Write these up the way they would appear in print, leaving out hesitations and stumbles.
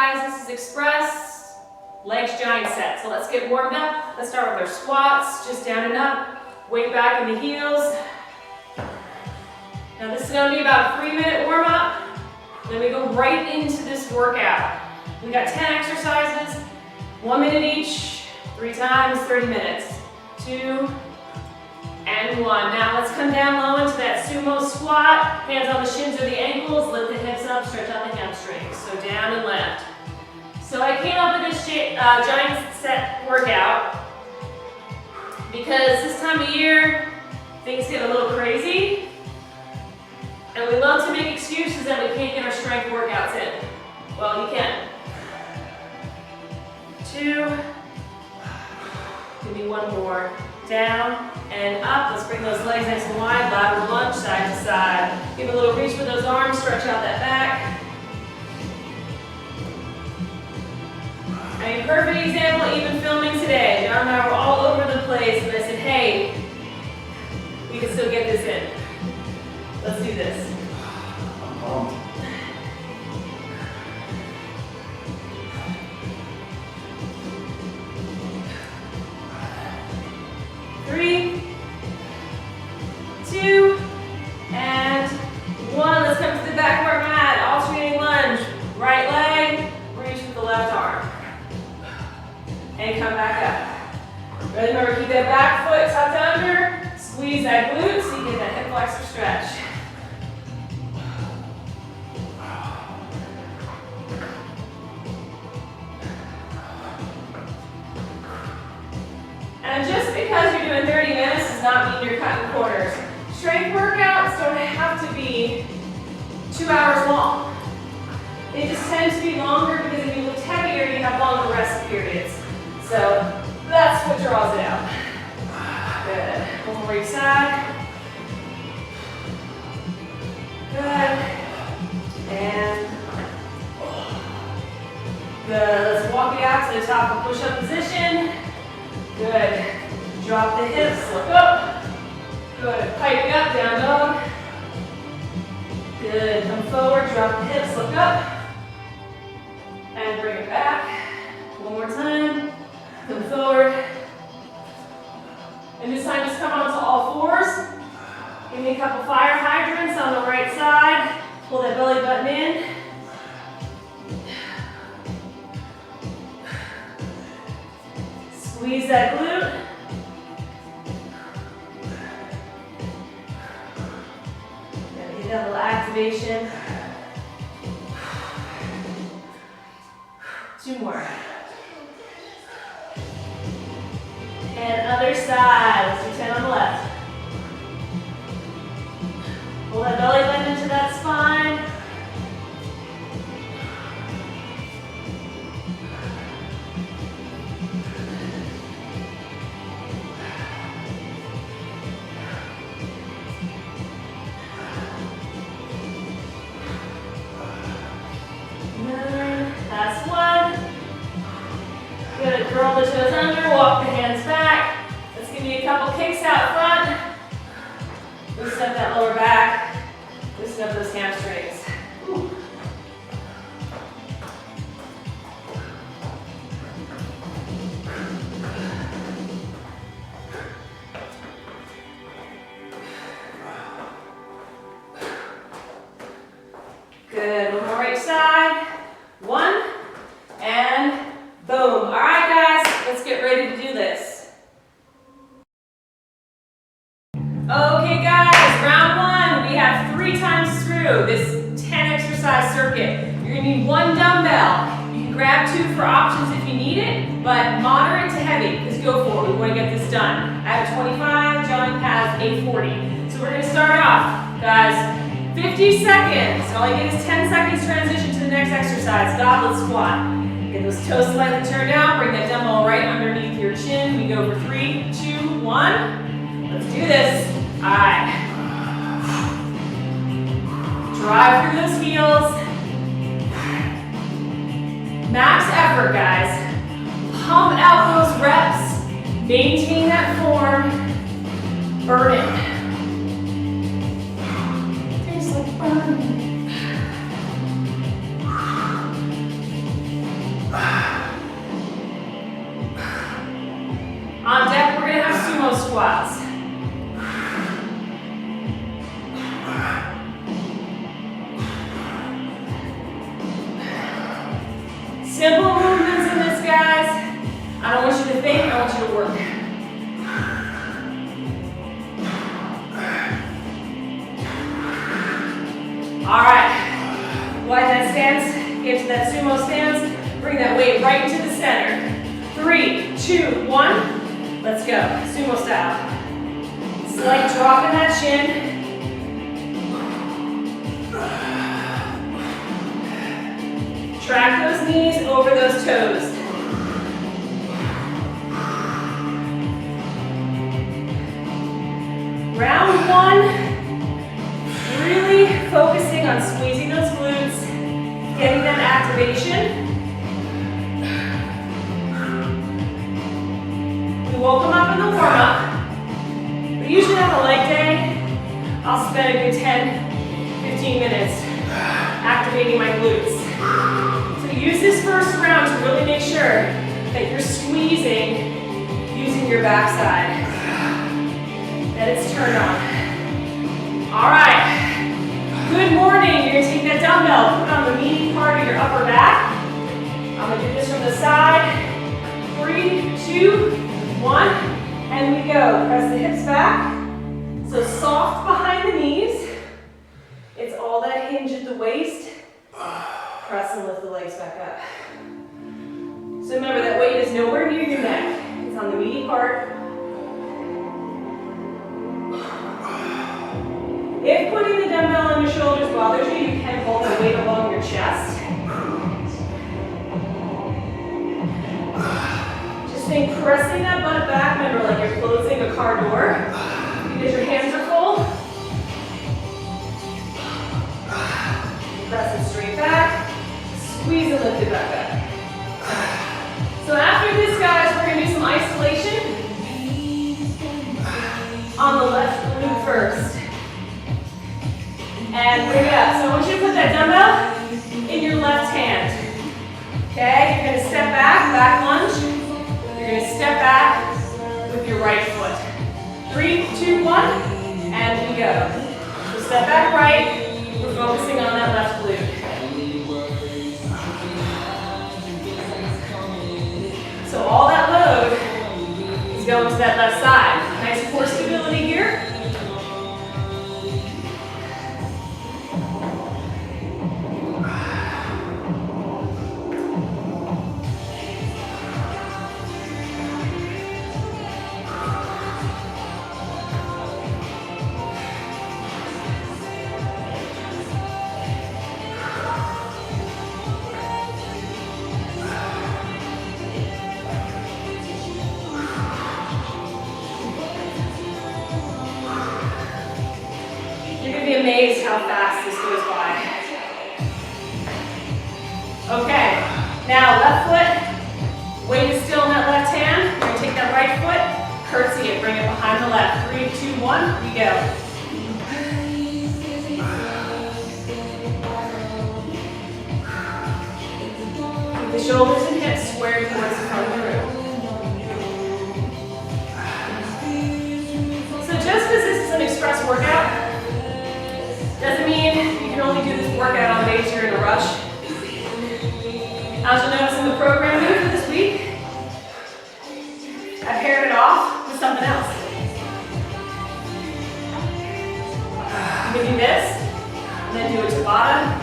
guys, this is express legs giant set. So let's get warmed up. Let's start with our squats, just down and up, weight back in the heels. Now this is going to be about a 3-minute warm up. Then we go right into this workout. We got 10 exercises, 1 minute each, 3 times, 30 minutes. 2 and 1. Now let's come down low into that sumo squat. Hands on the shins or the ankles. Lift the hips up, stretch out the hamstrings. So down and left. So I came up with this giant set workout because this time of year things get a little crazy. And we love to make excuses that we can't get our strength workouts in. Well, you can. 2. Give me 1 more. Down and up. Let's bring those legs nice and wide. Lateral lunge, side to side. Give a little reach with those arms. Stretch out that back. I mean, perfect example, even filming today. John and I were all over the place, and I said, hey, we can still get this in. Let's do this. I'm pumped. 3, 2, and 1. Let's come to the back of our mat. Alternating lunge. Right leg, reach with the left arm. And come back up. Remember, keep that back foot tucked under. Squeeze that glute so you get that hip flexor stretch. And just because you're doing 30 minutes does not mean you're cutting corners. Strength workouts don't have to be 2 hours long. They just tend to be longer because if you lift heavier, you have longer rest periods. So that's what draws it out. Good. One more each side. Good. And good. Let's walk it out to the top of push-up position. Good. Drop the hips, look up. Good. Pipe it up, down dog. Good. Come forward, drop the hips, look up. And bring it back. One more time. Come forward. And this time just come onto all fours. Give me a couple fire hydrants on the right side. Pull that belly button in. Squeeze that glute. Gotta get that little activation. 2 more. And other side. Let's do 10 on the left. Pull that belly button into that spine. Last one. Good. Curl the toes under, walk the hands back. Let's give you a couple kicks out front. Loosen up that lower back. Loosen up those hamstrings. Ooh. Good. One more right side. 1 and boom. All right, guys, let's get ready to do this. Okay, guys, round 1. We have 3 times through this 10 exercise circuit. You're gonna need 1 dumbbell. You can grab 2 for options if you need it, but moderate to heavy, because go for it. We want to get this done. I have 25, John has a 40. So we're gonna start off, guys. 50 seconds. All you get is 10 seconds transition to the next exercise, Goblet Squat. Get those toes slightly turned out. Bring that dumbbell right underneath your chin. We go for 3, 2, 1. Let's do this. All right. Drive through those heels. Max effort, guys. Pump out those reps. Maintain that form. Burn it. in, I want you to work. All right, widen that stance, get to that sumo stance, bring that weight right into the center. 3, 2, 1, let's go, sumo style. Slight drop in that chin. Track those knees over those toes. Round 1, really focusing on squeezing those glutes, getting that activation. We woke them up in the warm-up, but usually on a leg day, I'll spend a good 10-15 minutes activating my glutes. So use this first round to really make sure that you're squeezing using your backside, that it's turned on. All right, good morning. You're gonna take that dumbbell, put it on the meaty part of your upper back. I'm gonna do this from the side. 3, 2, 1, and we go. Press the hips back. So soft behind the knees. It's all that hinge at the waist. Press and lift the legs back up. So remember, that weight is nowhere near your neck. It's on the meaty part. If putting the dumbbell on your shoulders bothers you, you can hold the weight along your chest. Just think pressing that butt back, remember, like you're closing a car door, because your hands are full. Press it straight back, squeeze and lift it back up. So after this, guys, we're gonna do some isolation on the left glute first. And bring it up. So I want you to put that dumbbell in your left hand. Okay, you're gonna step back, back lunge. You're gonna step back with your right foot. 3, 2, 1, and we go. So step back right. We're focusing on that left glute. So all that load is going to that left side. Nice core stability here. Amazed how fast this goes by. Okay, now left foot, weight is still in that left hand. We're going to take that right foot, curtsy it, bring it behind the left. 3, 2, 1, we go. Keep the shoulders and hips squared towards the front of the room. So just because this is an express workout, doesn't mean you can only do this workout on days you're in a rush. As you'll notice in the programming for this week, I paired it off with something else. You can do this, and then do a Tabata.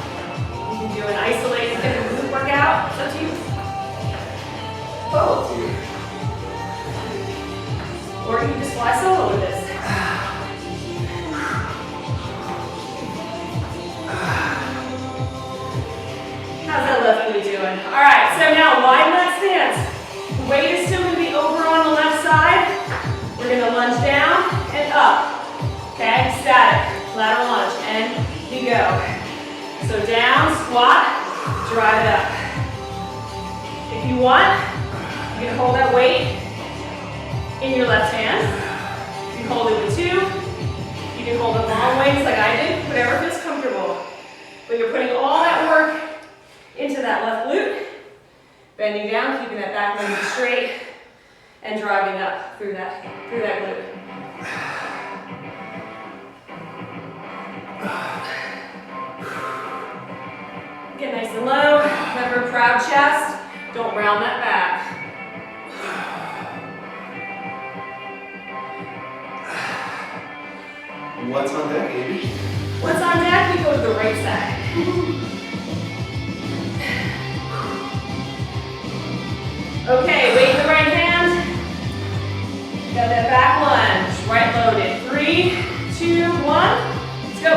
You can do an isolated hip and glute workout. It's up to you. Oh. Or you can just fly solo with this. How's that left glute doing? All right, so now widen that stance. The weight is still going to be over on the left side. We're going to lunge down and up. Okay, static, lateral lunge, and we go. So down, squat, drive it up. If you want, you can hold that weight in your left hand. You can hold it with 2. You can hold it long ways like I did, whatever feels comfortable. But you're putting all that work into that left glute, bending down, keeping that back leg straight, and driving up through that glute. Get nice and low. Remember, proud chest. Don't round that back. What's on deck, Amy? What's on deck? We go to the right side. Okay, weight in the right hand. Got that back lunge, right loaded. 3, 2, 1, let's go.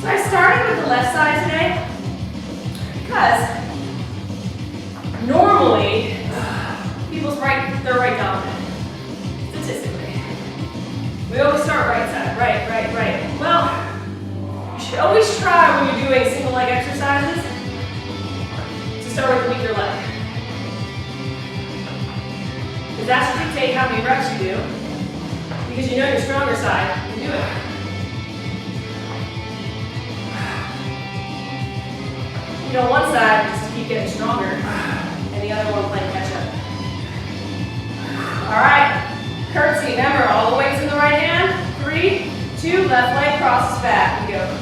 So I started with the left side today because normally they're right dominant, statistically. We always start right side, right. Well, you should always try when you're doing single leg exercises to start with the weaker leg. Because that should dictate how many reps you do, because you know your stronger side can do it. You know, one side just to keep getting stronger, and the other one playing catch up. All right, curtsy. Remember, all the weight's in the right hand. 3, 2, left leg crosses back. You go.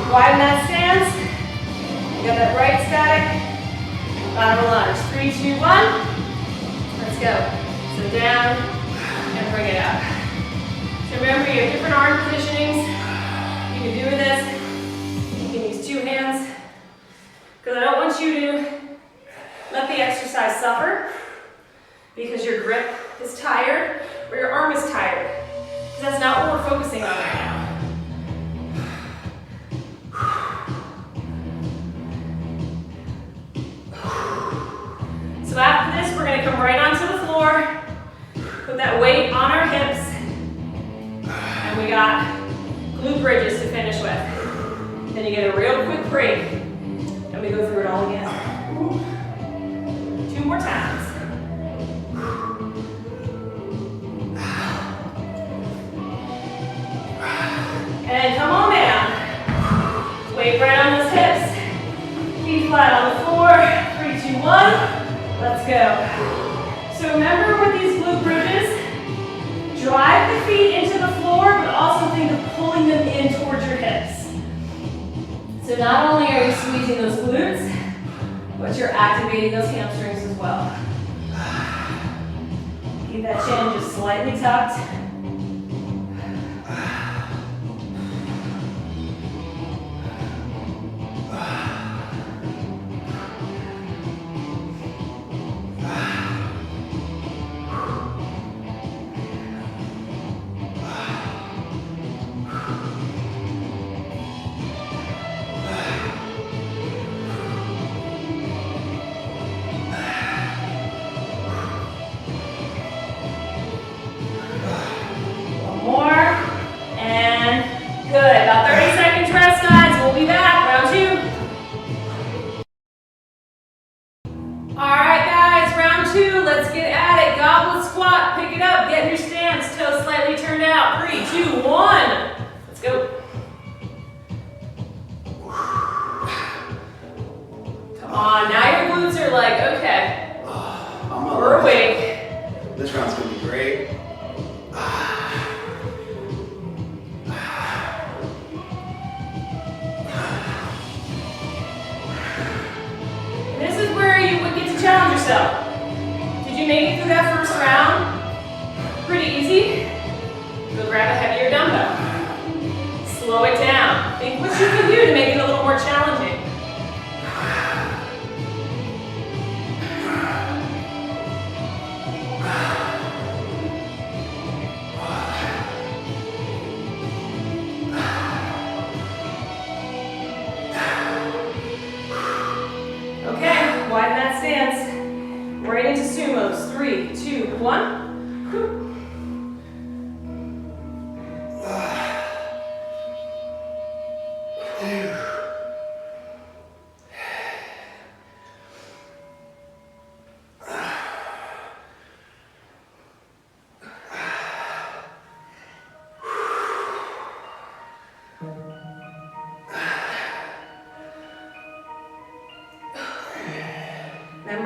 Widen that stance. You got that right static. Lateral lunge. 3, 2, 1. Let's go. So down and bring it up. So remember, you have different arm positionings. You can do this. You can use 2 hands. Because I don't want you to let the exercise suffer because your grip is tired or your arm is tired. Because that's not what we're focusing on right now. So after this, we're going to come right onto the floor, put that weight on our hips, and we got glute bridges to finish with. Then you get a real quick break, and we go through it all again. 2 more times. And come on down. Weight right on those hips. Feet flat on the floor. 3, 2, 1. Let's go. So remember with these glute bridges, drive the feet into the floor, but also think of pulling them in towards your hips. So not only are you squeezing those glutes, but you're activating those hamstrings as well. Keep that chin just slightly tucked. Goblet squat, pick it up, get in your stance, toes slightly turned out. 3, 2, 1. Let's go. Come on, now your glutes are like, okay, we're awake. This round's gonna be great. This is where you would get to challenge yourself. Did you make it through that first round? Pretty easy. Go grab a heavier dumbbell. Slow it down. Think what you can do to make it a little more challenging.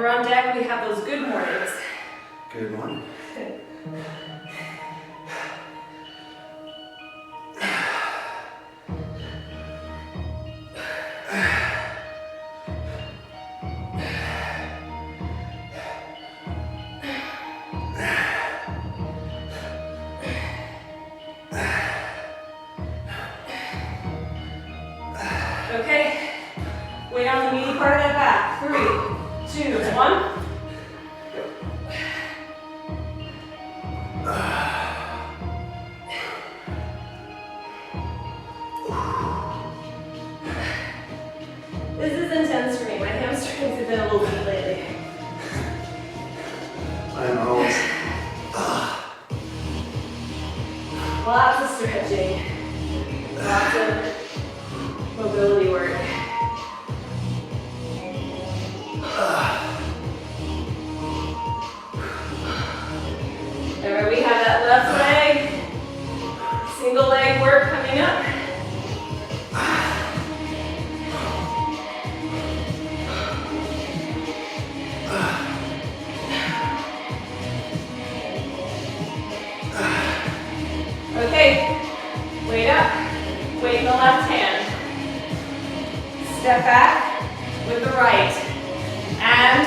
Remember on deck we have those good mornings. Good morning. Okay, weight on the meaty part of that back. 3, 2, 1. This is intense for me. My hamstrings have been a little weak lately. I'm always. Lots of stretching. Lots of mobility work. Remember, we have that left leg, single leg work coming up. Okay, weight up, weight in the left hand. Step back with the right, and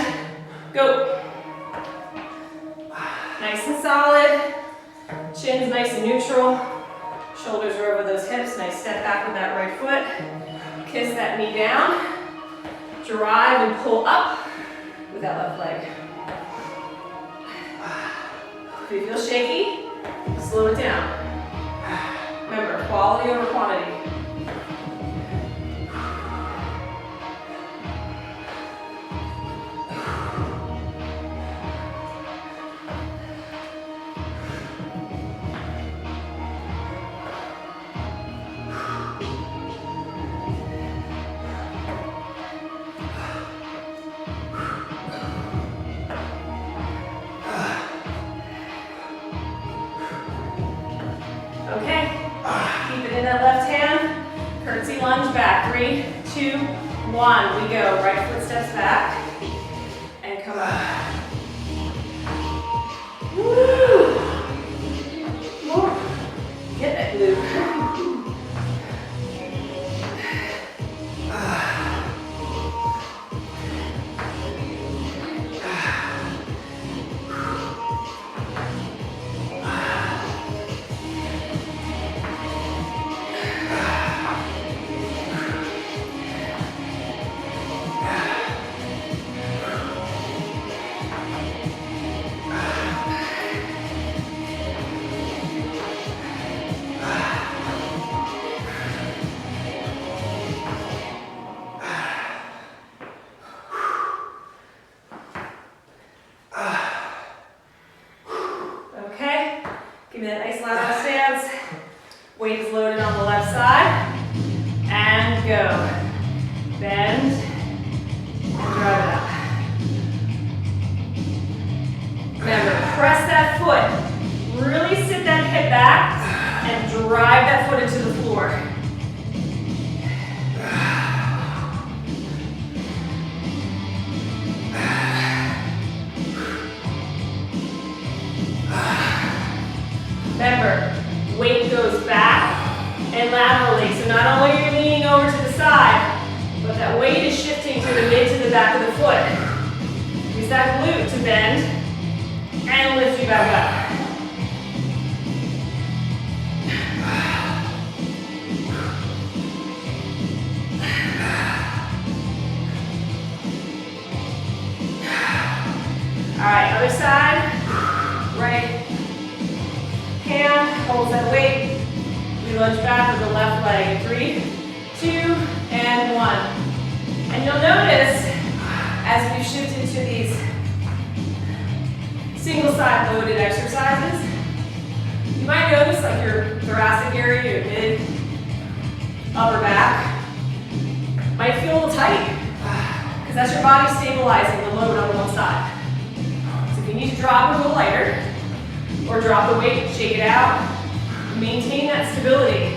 go. Nice and solid, chin's nice and neutral, shoulders are over those hips, nice step back with that right foot, kiss that knee down, drive and pull up with that left leg. If you feel shaky, slow it down. Remember, quality over quantity. Okay, keep it in that left hand. Curtsy lunge back. 3, 2, 1. We go. Right foot steps back. And come up. Woo! More. Get that glute. Give me that nice lateral stance. Weight is loaded on the left side. And go. Bend. And drive it up. Remember, press that foot. Really sit that hip back and drive that foot into the floor. Remember, weight goes back and laterally. So not only are you leaning over to the side, but that weight is shifting to the mid to the back of the foot. Use that glute to bend and lift you back up. All right, other side. Right hand holds that weight. We lunge back with the left leg. 3, 2, and 1. And you'll notice as we shift into these single side loaded exercises, you might notice like your thoracic area, your mid, upper back, might feel a little tight because that's your body stabilizing the load on one side. So if you need to drop a little lighter, or drop the weight, shake it out. Maintain that stability,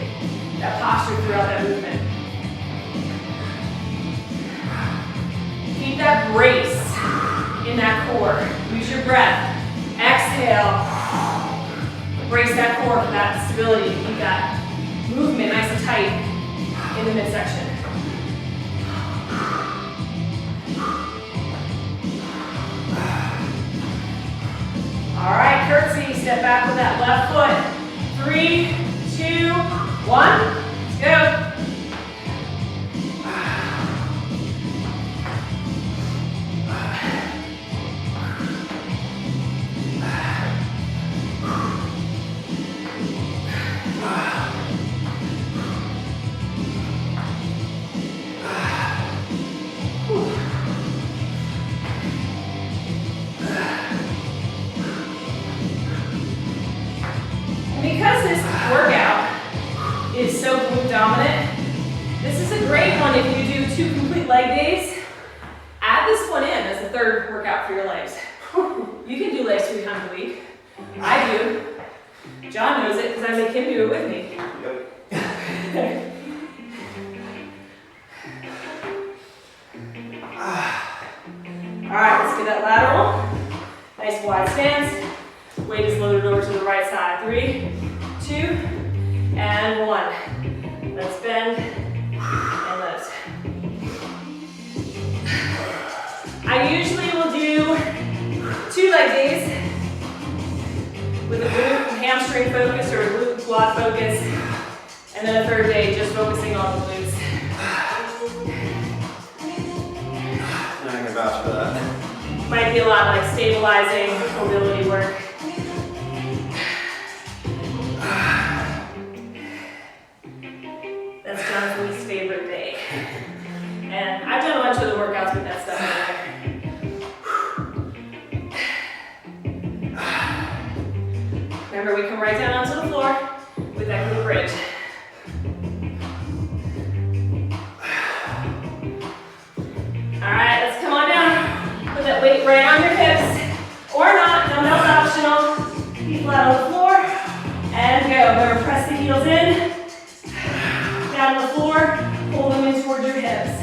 that posture throughout that movement. Keep that brace in that core. Use your breath. Exhale. Brace that core for that stability. Keep that movement nice and tight in the midsection. All right, curtsy. Step back with that left foot. 3, 2, 1. Let's go. Because this workout is so glute dominant, this is a great one if you do 2 complete leg days. Add this one in as a third workout for your legs. You can do legs 3 times a week. I do. John knows it because I make him do it with me. Yep. All right, let's get that lateral. Nice wide stance. Weight is loaded over to the right side. 3, 2, and 1. Let's bend and lift. I usually will do 2 leg days with a glute and hamstring focus or a glute and quad focus, and then a third day just focusing on the glutes. I can vouch for that. Might be a lot like stabilizing, mobility work. That's John's least favorite day. And I've done a bunch of the workouts with that stuff in there. Remember, we come right down onto the floor with that glute bridge. All right, let's come on down. Put that weight right on your hips, or not, dumbbells optional. Feet flat on the floor, and go. Remember, press the heels in, down on the floor, pull them in towards your hips.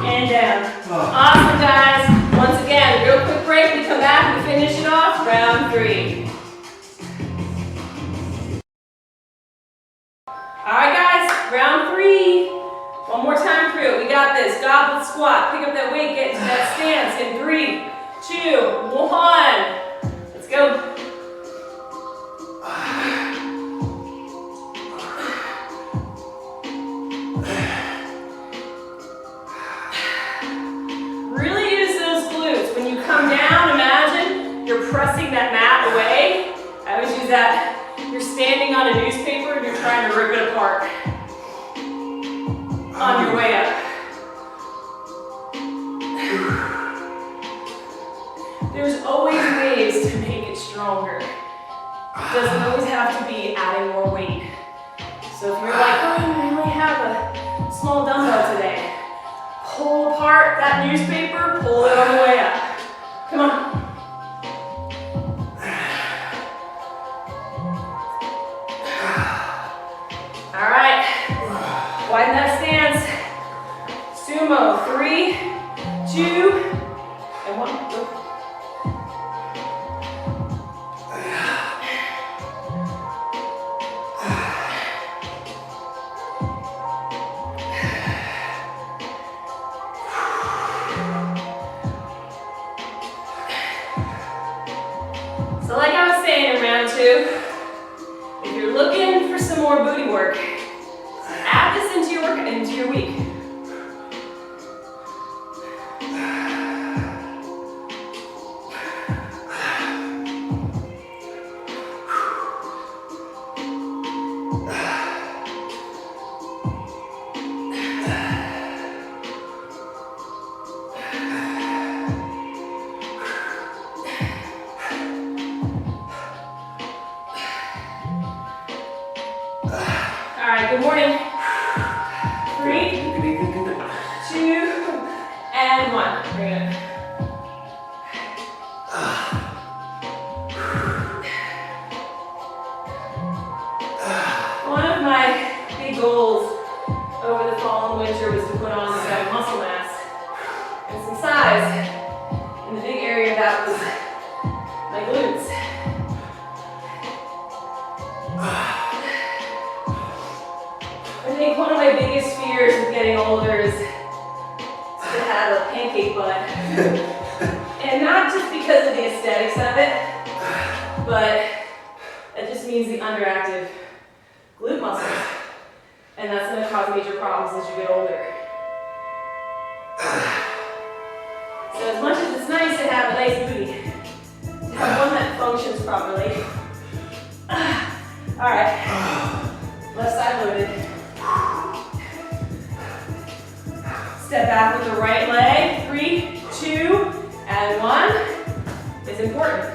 And down. Awesome, guys. Once again, real quick break. We come back and finish it off. Round 3. All right, guys. Round 3. One more time through. We got this. Goblet squat. Pick up that weight. Get into that stance in 3, 2, 1. Let's go. Pressing that mat away. I always use that. You're standing on a newspaper and you're trying to rip it apart on your way up. There's always ways to make it stronger. It doesn't always have to be adding more weight. So if you're like, oh, I only have a small dumbbell today, pull apart that newspaper, pull it on the way up. Come on. All right, widen that stance. Sumo, 3, 2, and 1. Go. So like I was saying in round 2, if you're looking for some more booty work, add this into your week. good morning. 3, 2, and 1. Very good. One of my big goals over the fall and winter was to put on some muscle mass and some size. And the big area of that was my glutes. I think one of my biggest fears of getting older is to have a pancake butt. And not just because of the aesthetics of it, but that just means the underactive glute muscles. And that's going to cause major problems as you get older. So as much as it's nice to have a nice booty, to have one that functions properly. All right, left side loaded. Step back with the right leg. 3, 2, and 1. It's important.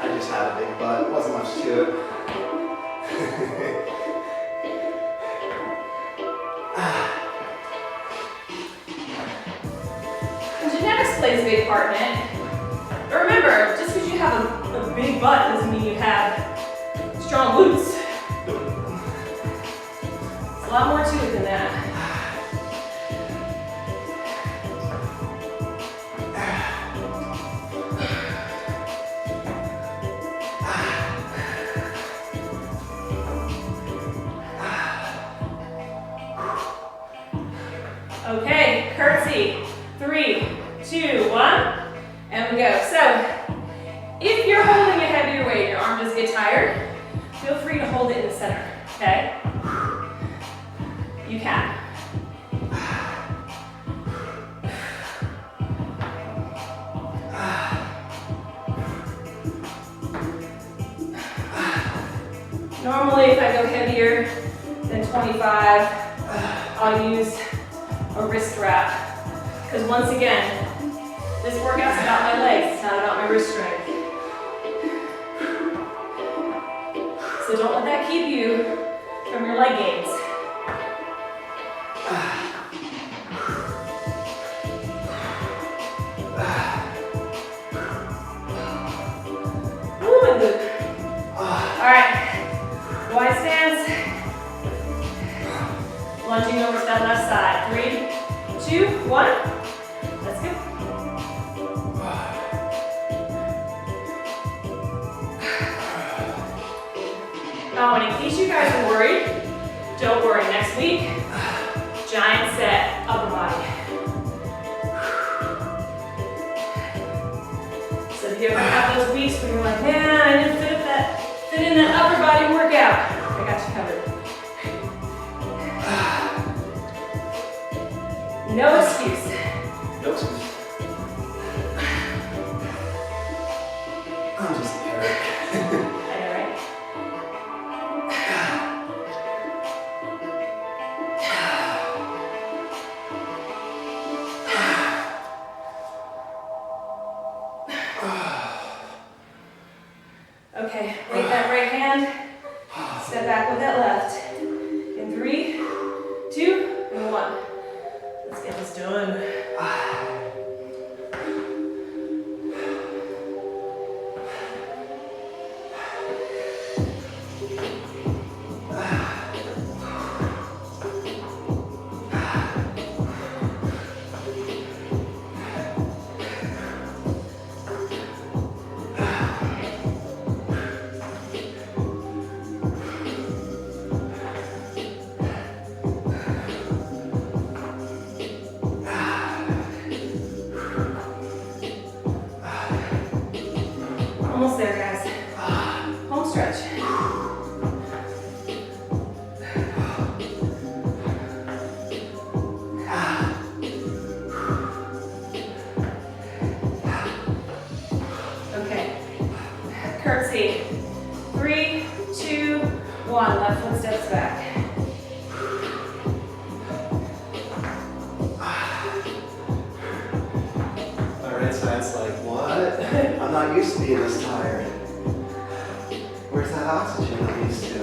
I just had a big butt. Wasn't much to it. Genetics plays a big part in it. But remember, just because you have a big butt doesn't mean you have strong glutes. There's a lot more to it than that. Okay, curtsy. 3, 2, 1, and we go. So, if you're holding a heavier weight, your arm does get tired, feel free to hold it in the center, okay? You can. Normally, if I go heavier than 25, I'll use a wrist wrap. Because once again, this workout's about my legs, it's not about my wrist strength. So don't let that keep you from your leg gains. Ooh, and good. All right, wide stance. Lunging over to that left side. 3, 2, 1. That's good. Oh, and in case you guys are worried, don't worry. Next week, giant set upper body. So if you ever have those weeks where you're like, man, I didn't fit in that upper body workout, I got you covered. No excuse. No excuse. I'm just Eric. I know, right? Okay, take that right hand, step back with that left. In 3, 2, and 1. Let's get this done. Almost there, guys. Home stretch. Okay. Curtsy. 3, 2, 1. Left foot steps back. right side's like, what? I'm not used to being this tired. Where's that oxygen I'm used to?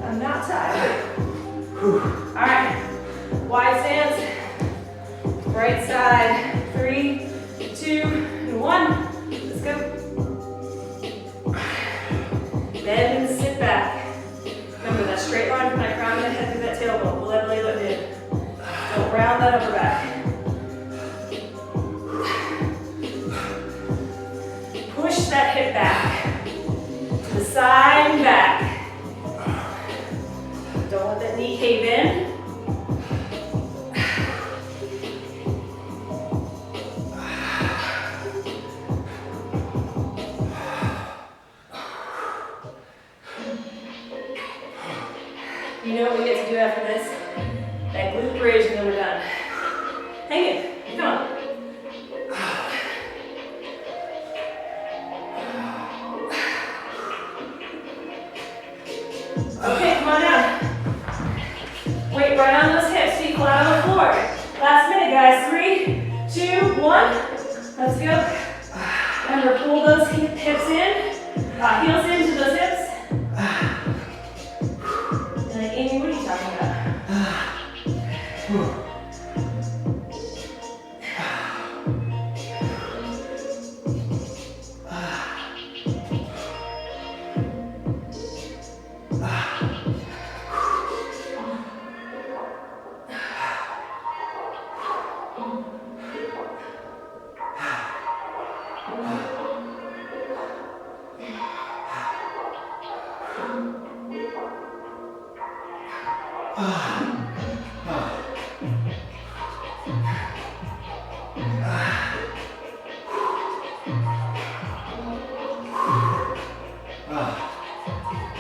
I'm not tired. All right, wide stance, right side, 3, 2, and 1. Let's go. Bend and sit back. Remember that straight line from that crown of the head through that tailbone. Pull that belly button in. Don't round that upper back. Push that hip back to the side and back. Don't let that knee cave in. You know what we get to do after this? That glute bridge and then we're done. Hang it. Come on. Okay, come on down. Weight right on those hips, feet flat on the floor. Last minute, guys. 3, 2, 1. Let's go. Remember, pull those hips in, heels into those hips. And like, Amy, what are you talking about?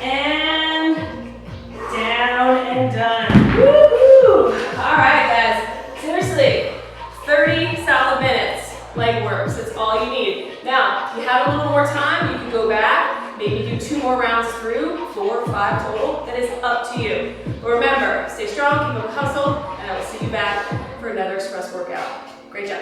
And down and done. Woohoo! All right, guys. Seriously, 30 solid minutes. Leg works. That's all you need. Now, if you have a little more time, you can go back, maybe do 2 more rounds through, 4 or 5 total. That is up to you. But remember, stay strong, keep up the hustle, and I will see you back for another express workout. Great job.